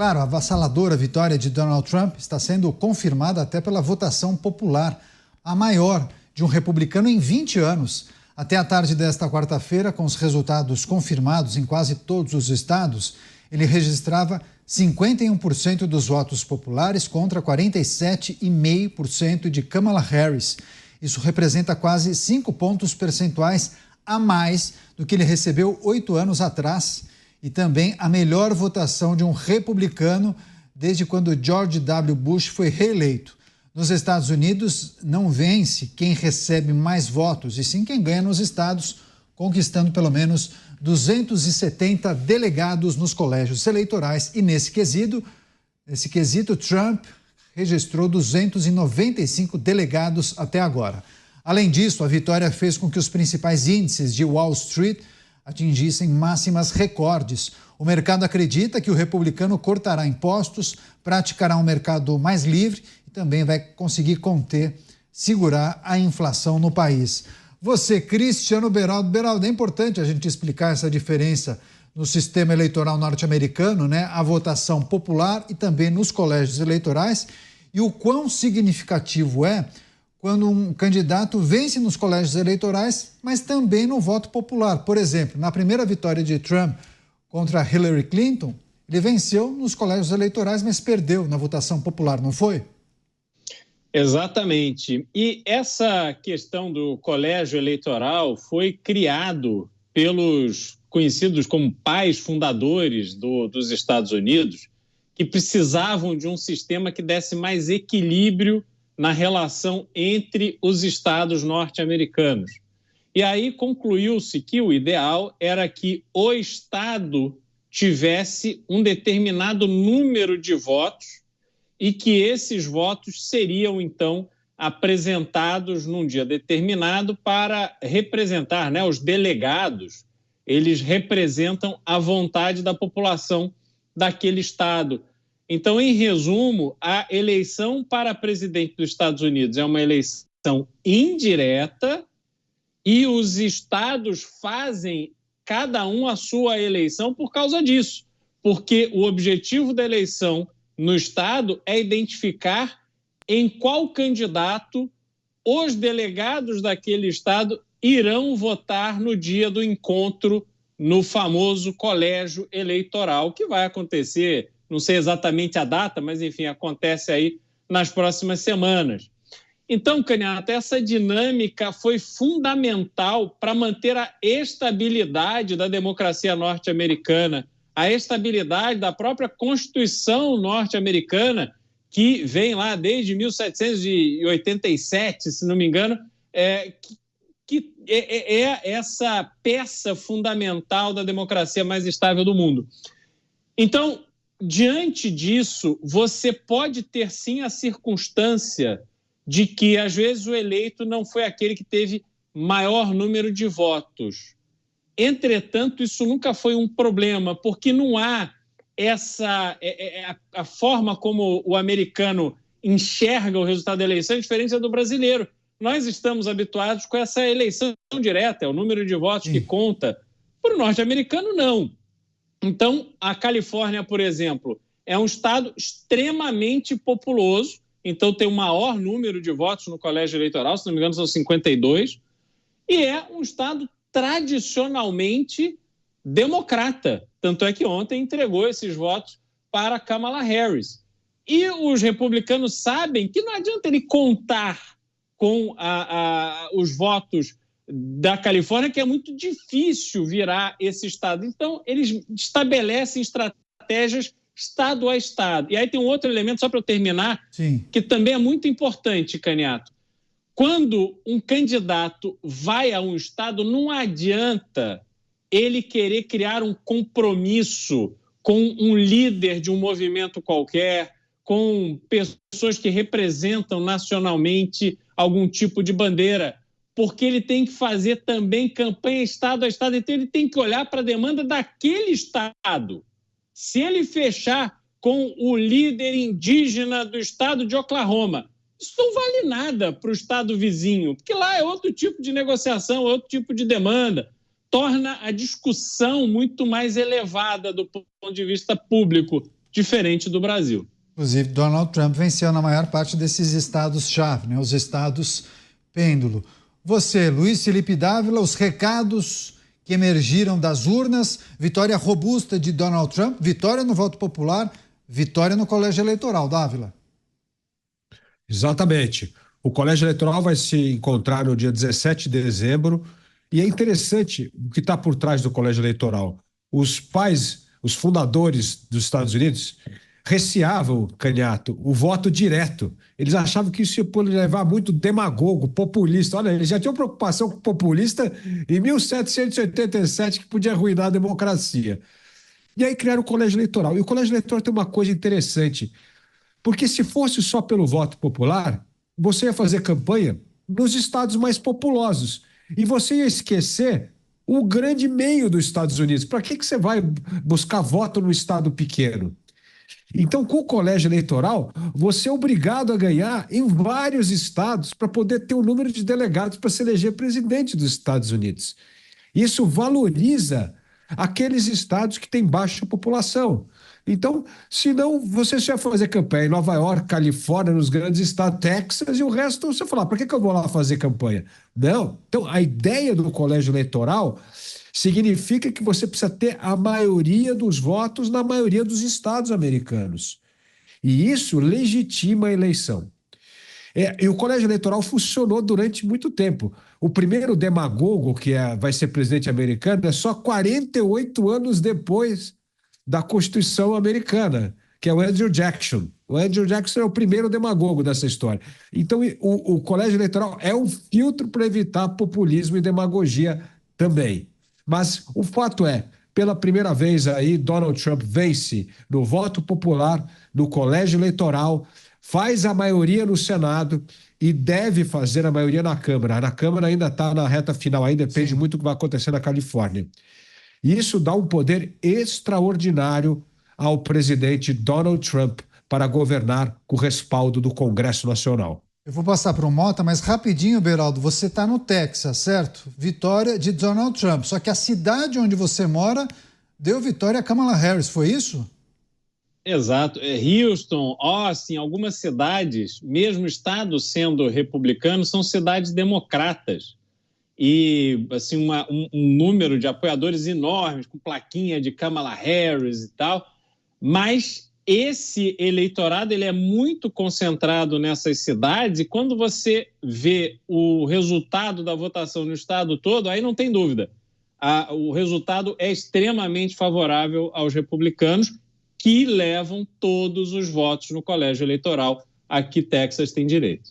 Claro, a avassaladora vitória de Donald Trump está sendo confirmada até pela votação popular, a maior de um republicano em 20 anos. Até a tarde desta quarta-feira, com os resultados confirmados em quase todos os estados, ele registrava 51% dos votos populares contra 47,5% de Kamala Harris. Isso representa quase 5 pontos percentuais a mais do que ele recebeu 8 anos atrás e também a melhor votação de um republicano desde quando George W. Bush foi reeleito. Nos Estados Unidos, não vence quem recebe mais votos, e sim quem ganha nos estados, conquistando pelo menos 270 delegados nos colégios eleitorais. E nesse quesito, Trump registrou 295 delegados até agora. Além disso, a vitória fez com que os principais índices de Wall Street atingissem máximas recordes. O mercado acredita que o republicano cortará impostos, praticará um mercado mais livre e também vai conseguir segurar a inflação no país. Você, Cristiano Beraldo, é importante a gente explicar essa diferença no sistema eleitoral norte-americano, né? A votação popular e também nos colégios eleitorais, e o quão significativo é quando um candidato vence nos colégios eleitorais, mas também no voto popular. Por exemplo, na primeira vitória de Trump contra Hillary Clinton, ele venceu nos colégios eleitorais, mas perdeu na votação popular, não foi? Exatamente. E essa questão do colégio eleitoral foi criado pelos conhecidos como pais fundadores dos Estados Unidos, que precisavam de um sistema que desse mais equilíbrio na relação entre os estados norte-americanos. E aí concluiu-se que o ideal era que o estado tivesse um determinado número de votos e que esses votos seriam, então, apresentados num dia determinado para representar, né, os delegados. Eles representam a vontade da população daquele estado. Então, em resumo, a eleição para presidente dos Estados Unidos é uma eleição indireta e os estados fazem cada um a sua eleição por causa disso, porque o objetivo da eleição no estado é identificar em qual candidato os delegados daquele estado irão votar no dia do encontro no famoso colégio eleitoral, que vai acontecer, não sei exatamente a data, mas enfim, acontece aí nas próximas semanas. Então, Canhato, essa dinâmica foi fundamental para manter a estabilidade da democracia norte-americana, a estabilidade da própria Constituição norte-americana, que vem lá desde 1787, se não me engano, que é essa peça fundamental da democracia mais estável do mundo. Então, diante disso, você pode ter sim a circunstância de que, às vezes, o eleito não foi aquele que teve maior número de votos. Entretanto, isso nunca foi um problema, porque não há a forma como o americano enxerga o resultado da eleição é diferente do brasileiro. Nós estamos habituados com essa eleição direta, é o número de votos que conta. Para o norte-americano, não. Então, a Califórnia, por exemplo, é um estado extremamente populoso, então tem o maior número de votos no colégio eleitoral, se não me engano são 52, e é um estado tradicionalmente democrata. Tanto é que ontem entregou esses votos para Kamala Harris. E os republicanos sabem que não adianta ele contar com os votos da Califórnia, que é muito difícil virar esse estado. Então, eles estabelecem estratégias estado a estado. E aí tem um outro elemento, só para eu terminar, sim, que também é muito importante, Canhato. Quando um candidato vai a um estado, não adianta ele querer criar um compromisso com um líder de um movimento qualquer, com pessoas que representam nacionalmente algum tipo de bandeira, porque ele tem que fazer também campanha estado a estado, então ele tem que olhar para a demanda daquele estado. Se ele fechar com o líder indígena do estado de Oklahoma, isso não vale nada para o estado vizinho, porque lá é outro tipo de negociação, outro tipo de demanda, torna a discussão muito mais elevada do ponto de vista público. diferente do Brasil. Inclusive, Donald Trump venceu na maior parte desses estados-chave, né? Os estados pêndulo. Você, Luiz Felipe Dávila, os recados que emergiram das urnas, vitória robusta de Donald Trump, vitória no voto popular, vitória no colégio eleitoral. Dávila. Exatamente. O colégio eleitoral vai se encontrar no dia 17 de dezembro e é interessante o que está por trás do colégio eleitoral. Os pais, os fundadores dos Estados Unidos, receavam, Canhato, o voto direto. Eles achavam que isso ia levar muito demagogo, populista. Olha, eles já tinham preocupação com populista em 1787, que podia arruinar a democracia. E aí criaram o colégio eleitoral. E o colégio eleitoral tem uma coisa interessante, porque se fosse só pelo voto popular, você ia fazer campanha nos estados mais populosos e você ia esquecer o grande meio dos Estados Unidos. Para que você vai buscar voto no estado pequeno? Então, com o colégio eleitoral, você é obrigado a ganhar em vários estados para poder ter um número de delegados para se eleger presidente dos Estados Unidos. Isso valoriza aqueles estados que têm baixa população. Então, senão você só ia fazer campanha em Nova York, Califórnia, nos grandes estados, Texas, e o resto você falar, para que eu vou lá fazer campanha? Não. Então, a ideia do colégio eleitoral significa que você precisa ter a maioria dos votos na maioria dos estados americanos. E isso legitima a eleição. E o colégio eleitoral funcionou durante muito tempo. O primeiro demagogo que vai ser presidente americano é só 48 anos depois da Constituição americana, que é o Andrew Jackson. O Andrew Jackson é o primeiro demagogo dessa história. Então, o colégio eleitoral é um filtro para evitar populismo e demagogia também. Mas o fato é, pela primeira vez aí, Donald Trump vence no voto popular, no colégio eleitoral, faz a maioria no Senado e deve fazer a maioria na Câmara. Na Câmara ainda está na reta final, aí depende muito do que vai acontecer na Califórnia. E isso dá um poder extraordinário ao presidente Donald Trump para governar com o respaldo do Congresso Nacional. Eu vou passar para o Mota, mas rapidinho, Beraldo, você está no Texas, certo? Vitória de Donald Trump. Só que a cidade onde você mora deu vitória a Kamala Harris, foi isso? Exato. Houston, Austin, algumas cidades, mesmo estados sendo republicanos, são cidades democratas. E assim, um número de apoiadores enormes, com plaquinha de Kamala Harris e tal, mas esse eleitorado ele é muito concentrado nessas cidades e quando você vê o resultado da votação no estado todo, aí não tem dúvida. O resultado é extremamente favorável aos republicanos, que levam todos os votos no colégio eleitoral a que Texas tem direito.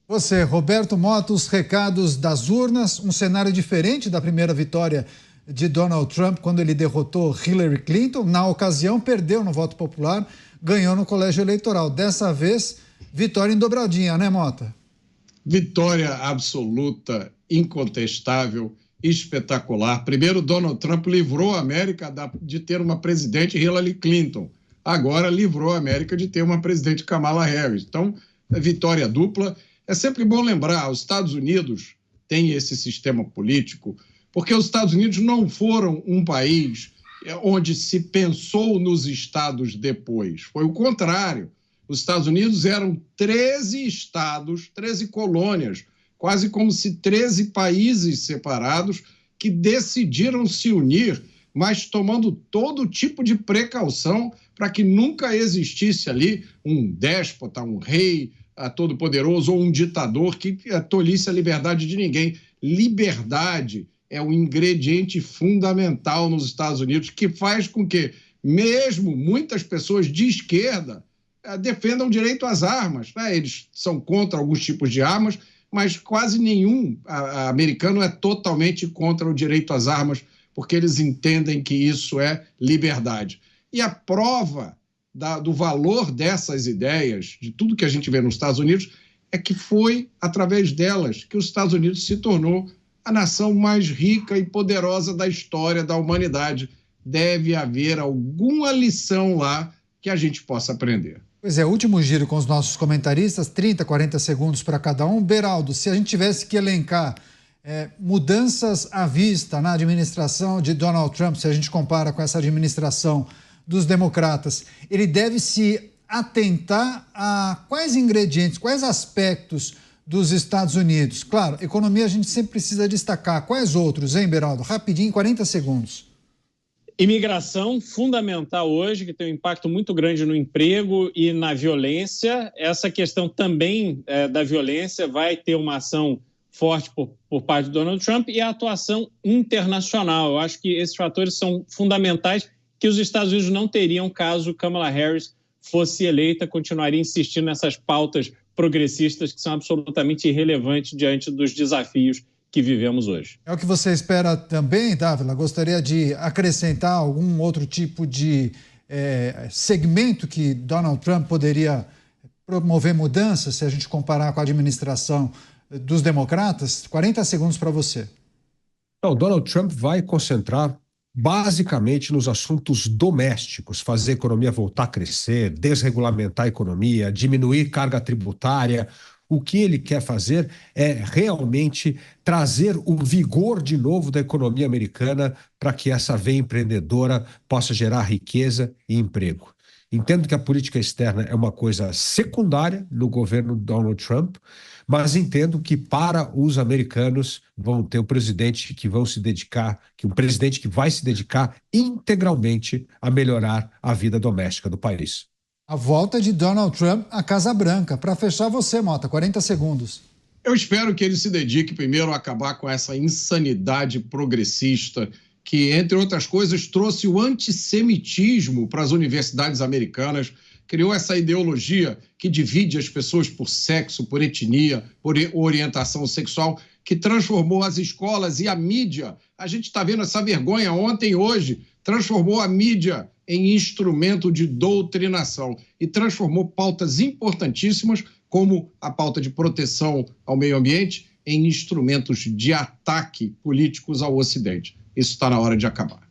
Você, Roberto Mota, os recados das urnas, um cenário diferente da primeira vitória de Donald Trump quando ele derrotou Hillary Clinton. Na ocasião, perdeu no voto popular, ganhou no colégio eleitoral. Dessa vez, vitória em dobradinha, né, Mota? Vitória absoluta, incontestável, espetacular. Primeiro, Donald Trump livrou a América de ter uma presidente Hillary Clinton. Agora livrou a América de ter uma presidente Kamala Harris. Então, vitória dupla. É sempre bom lembrar, os Estados Unidos têm esse sistema político, porque os Estados Unidos não foram um país onde se pensou nos estados depois. Foi o contrário. Os Estados Unidos eram 13 estados, 13 colônias, quase como se 13 países separados que decidiram se unir, mas tomando todo tipo de precaução para que nunca existisse ali um déspota, um rei todo-poderoso ou um ditador que tolhisse a liberdade de ninguém. Liberdade é um ingrediente fundamental nos Estados Unidos que faz com que, mesmo muitas pessoas de esquerda, defendam o direito às armas, né? Eles são contra alguns tipos de armas, mas quase nenhum americano é totalmente contra o direito às armas, porque eles entendem que isso é liberdade. E a prova do valor dessas ideias, de tudo que a gente vê nos Estados Unidos, é que foi através delas que os Estados Unidos se tornou a nação mais rica e poderosa da história da humanidade. Deve haver alguma lição lá que a gente possa aprender. Pois é, último giro com os nossos comentaristas, 30, 40 segundos para cada um. Beraldo, se a gente tivesse que elencar mudanças à vista na administração de Donald Trump, se a gente compara com essa administração dos democratas, ele deve se atentar a quais ingredientes, quais aspectos dos Estados Unidos? Claro, economia a gente sempre precisa destacar. Quais outros, hein, Beraldo? Rapidinho, 40 segundos. Imigração, fundamental hoje, que tem um impacto muito grande no emprego e na violência. Essa questão também da violência vai ter uma ação forte por parte do Donald Trump, e a atuação internacional. Eu acho que esses fatores são fundamentais, que os Estados Unidos não teriam caso Kamala Harris fosse eleita, continuaria insistindo nessas pautas progressistas que são absolutamente irrelevantes diante dos desafios que vivemos hoje. É o que você espera também, Dávila? Gostaria de acrescentar algum outro tipo de segmento que Donald Trump poderia promover mudanças, se a gente comparar com a administração dos democratas? 40 segundos para você. Não, Donald Trump vai concentrar basicamente nos assuntos domésticos, fazer a economia voltar a crescer, desregulamentar a economia, diminuir carga tributária. O que ele quer fazer é realmente trazer o vigor de novo da economia americana para que essa veia empreendedora possa gerar riqueza e emprego. Entendo que a política externa é uma coisa secundária no governo Donald Trump, mas entendo que para os americanos vão ter um presidente que vai se dedicar integralmente a melhorar a vida doméstica do país. A volta de Donald Trump à Casa Branca. Para fechar você, Mota, 40 segundos. Eu espero que ele se dedique primeiro a acabar com essa insanidade progressista que, entre outras coisas, trouxe o antissemitismo para as universidades americanas, criou essa ideologia que divide as pessoas por sexo, por etnia, por orientação sexual, que transformou as escolas e a mídia. A gente está vendo essa vergonha ontem e hoje, transformou a mídia em instrumento de doutrinação e transformou pautas importantíssimas, como a pauta de proteção ao meio ambiente, em instrumentos de ataque políticos ao Ocidente. Isso está na hora de acabar.